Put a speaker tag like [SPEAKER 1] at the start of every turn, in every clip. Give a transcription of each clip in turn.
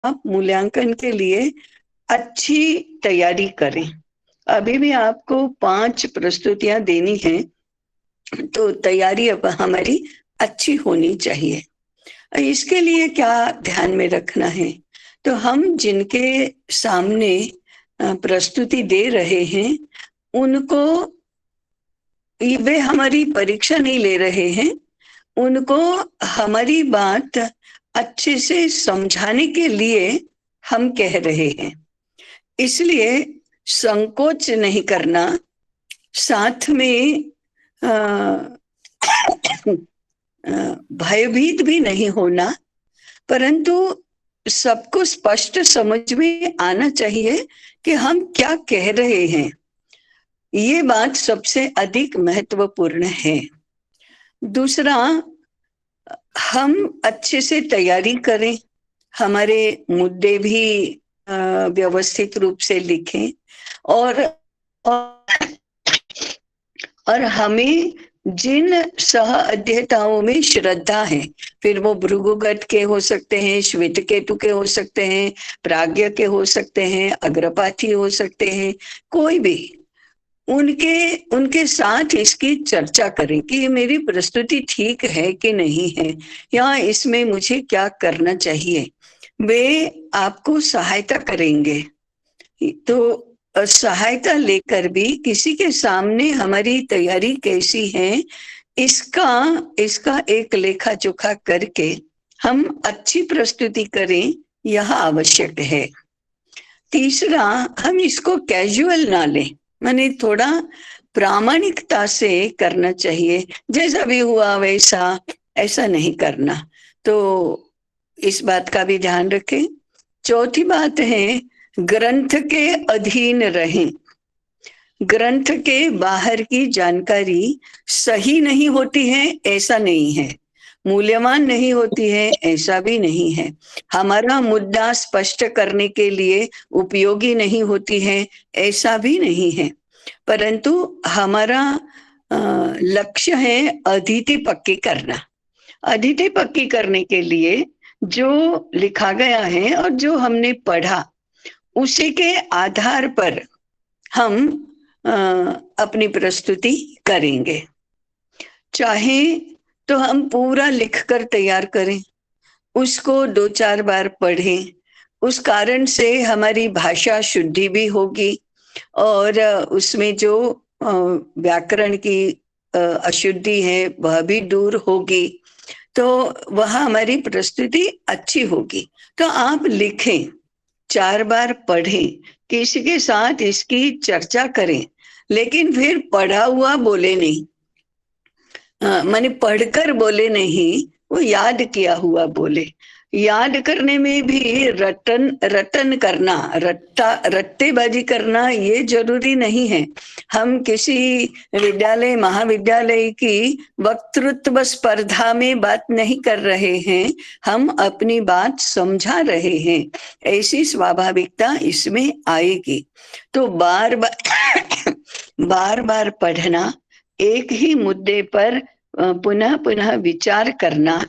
[SPEAKER 1] आप मूल्यांकन के लिए अच्छी तैयारी करें। अभी भी आपको 5 प्रस्तुतियां देनी है, तो तैयारी अब हमारी अच्छी होनी चाहिए। इसके लिए क्या ध्यान में रखना है? तो हम जिनके सामने प्रस्तुति दे रहे हैं, उनको, वे हमारी परीक्षा नहीं ले रहे हैं, उनको हमारी बात अच्छे से समझाने के लिए हम कह रहे हैं। इसलिए संकोच नहीं करना, साथ में भयभीत भी नहीं होना, परंतु सबको स्पष्ट समझ में आना चाहिए कि हम क्या कह रहे हैं। ये बात सबसे अधिक महत्वपूर्ण है। दूसरा, हम अच्छे से तैयारी करें, हमारे मुद्दे भी व्यवस्थित रूप से लिखें, और और हमें जिन सह अध्येताओं में श्रद्धा है, फिर वो भृगुगट के हो सकते हैं, श्वेत केतु के हो सकते हैं, प्राज्ञ के हो सकते हैं, अग्रपाथी हो सकते हैं, कोई भी, उनके उनके साथ इसकी चर्चा करें कि ये मेरी प्रस्तुति ठीक है कि नहीं है, या इसमें मुझे क्या करना चाहिए। वे आपको सहायता करेंगे। तो सहायता लेकर भी किसी के सामने हमारी तैयारी कैसी है, इसका इसका एक लेखा जोखा करके हम अच्छी प्रस्तुति करें, यह आवश्यक है। तीसरा, हम इसको कैजुअल ना लें, माने थोड़ा प्रामाणिकता से करना चाहिए, जैसा भी हुआ वैसा, ऐसा नहीं करना। तो इस बात का भी ध्यान रखें। चौथी बात है, ग्रंथ के अधीन रहें। ग्रंथ के बाहर की जानकारी सही नहीं होती है ऐसा नहीं है, मूल्यवान नहीं होती है ऐसा भी नहीं है, हमारा मुद्दा स्पष्ट करने के लिए उपयोगी नहीं होती है ऐसा भी नहीं है, परंतु हमारा लक्ष्य है अदिति पक्की करना। अदिति पक्की करने के लिए जो लिखा गया है और जो हमने पढ़ा, उसी के आधार पर हम अपनी प्रस्तुति करेंगे। चाहे तो हम पूरा लिखकर तैयार करें, उसको 2-4 बार पढ़ें, उस कारण से हमारी भाषा शुद्धि भी होगी, और उसमें जो व्याकरण की अशुद्धि है वह भी दूर होगी, तो वह हमारी प्रस्तुति अच्छी होगी। तो आप लिखें, 4 बार पढ़ें, किसी के साथ इसकी चर्चा करें, लेकिन फिर पढ़ा हुआ बोले नहीं, माने पढ़कर बोले नहीं, वो याद किया हुआ बोले। याद करने में भी रटन करना, रट्टेबाजी करना ये जरूरी नहीं है। हम किसी विद्यालय महाविद्यालय की वक्तृत्व स्पर्धा में बात नहीं कर रहे हैं, हम अपनी बात समझा रहे हैं, ऐसी स्वाभाविकता इसमें आएगी। तो बार बार बार बार पढ़ना, एक ही मुद्दे पर पुनः पुनः विचार करना,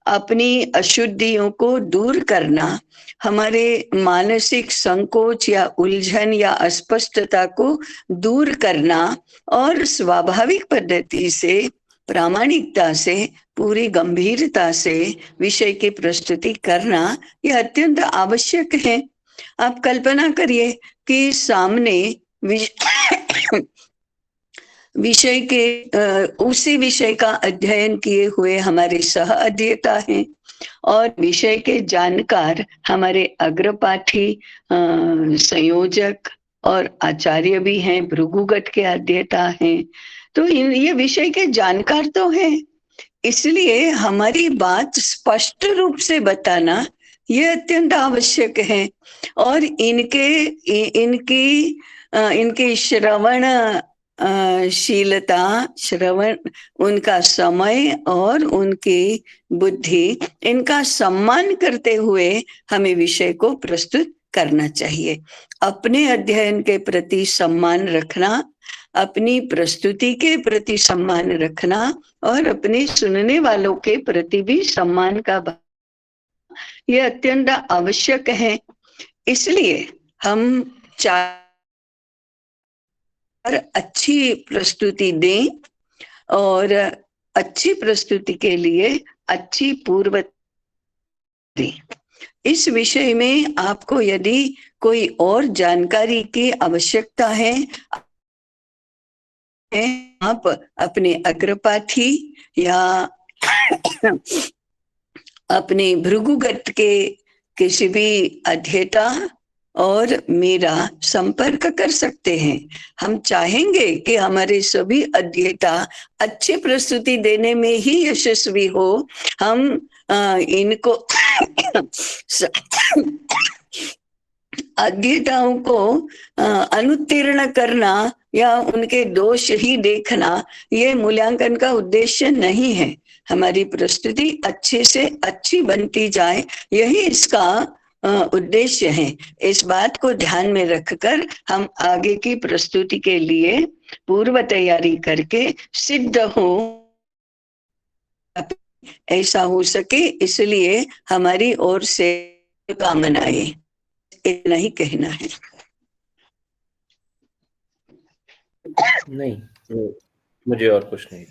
[SPEAKER 1] अपनी अशुद्धियों को दूर करना, हमारे मानसिक संकोच या उलझन या अस्पष्टता को दूर करना, और स्वाभाविक पद्धति से, प्रामाणिकता से, पूरी गंभीरता से विषय की प्रस्तुति करना, यह अत्यंत आवश्यक है। आप कल्पना करिए कि सामने विषय के उसी विषय का अध्ययन किए हुए हमारे सह अध्येता हैं, और विषय के जानकार हमारे अग्रपाठी संयोजक और आचार्य भी हैं, भृगुगट के अध्येता हैं। तो ये विषय के जानकार तो हैं, इसलिए हमारी बात स्पष्ट रूप से बताना ये अत्यंत आवश्यक है। और इनकी श्रवण शीलता, श्रवण, उनका समय और उनकी बुद्धि, इनका सम्मान करते हुए हमें विषय को प्रस्तुत करना चाहिए। अपने अध्ययन के प्रति सम्मान रखना, अपनी प्रस्तुति के प्रति सम्मान रखना, और अपने सुनने वालों के प्रति भी सम्मान का ये अत्यंत आवश्यक है। इसलिए हम चार अच्छी प्रस्तुति दें, और अच्छी प्रस्तुति के लिए अच्छी पूर्व दें। इस विषय में आपको यदि कोई और जानकारी की आवश्यकता है, आप अपने अग्रपाथी या अपने भृगुगत के किसी भी अध्येता और मेरा संपर्क कर सकते हैं। हम चाहेंगे कि हमारे सभी अध्येता अच्छी प्रस्तुति देने में ही यशस्वी हो। हम इनको अध्येताओं को अनुत्तीर्ण करना या उनके दोष ही देखना, ये मूल्यांकन का उद्देश्य नहीं है। हमारी प्रस्तुति अच्छे से अच्छी बनती जाए, यही इसका उद्देश्य है। इस बात को ध्यान में रखकर हम आगे की प्रस्तुति के लिए पूर्व तैयारी करके सिद्ध हो, ऐसा हो सके, इसलिए हमारी ओर से कामनाएं। इतना ही कहना है।
[SPEAKER 2] नहीं, मुझे और कुछ नहीं।